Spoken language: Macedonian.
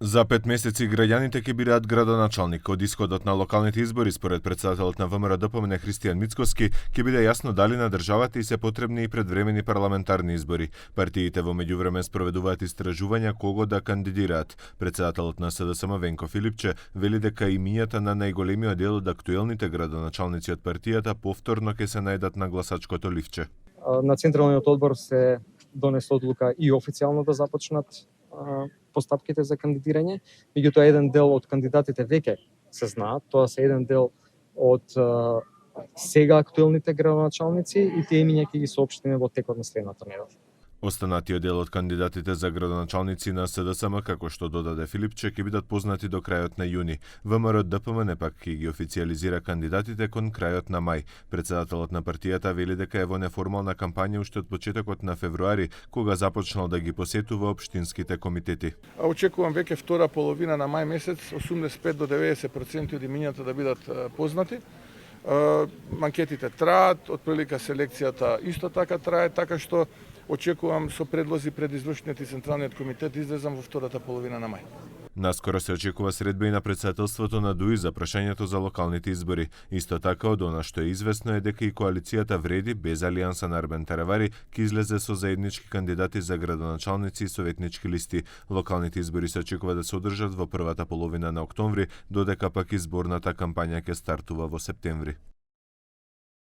За 5 месеци граѓаните ќе бираат градоначалник. Од исходот на локалните избори, според претседателот на ВМРО ДПМН Христијан Мицкоски, ќе биде јасно дали на државата и се потребни и предвремени парламентарни избори. Партиите во меѓувреме спроведуваат истражувања кого да кандидираат. Претседателот на СДСМ Венко Филипче вели дека имињата на најголемиот дел од актуелните градоначалници од партијата повторно ќе се најдат на гласачкото ливче. На Централниот одбор се донесе одлука и официјално да започнат постапките за кандидирање, меѓутоа еден дел од кандидатите веќе се знаат, тоа се еден дел од сега актуелните градоначалници и тие имиња ќе ги соопштиме во текот на следната недела. Останатиот дел од кандидатите за градоначалници на СДСМ, како што додаде Филипче, ќе бидат познати до крајот на јуни. ВМРО ДПМН пак ќе ги официјализира кандидатите кон крајот на мај. Претседателот на партијата вели дека е во неформална кампања уште од почетокот на февруари, кога започнал да ги посетува општинските комитети. Очекувам веќе втора половина на мај месец 85 до 90% од имињата да бидат познати. Анкетите траат, отприлика селекцијата исто така трае, така што очекувам со предлози пред извршниот и Централниот комитет излезам во втората половина на мај. Наскоро се очекува средба и на претседателството на ДУИ за прашањето за локалните избори. Исто така, од она што е известно е дека и коалицијата Вреди, без алијанса на Арбен Таравари, ќе излезе со заеднички кандидати за градоначалници и советнички листи. Локалните избори се очекува да се одржат во првата половина на октомври, додека пак изборната кампања ќе стартува во септември.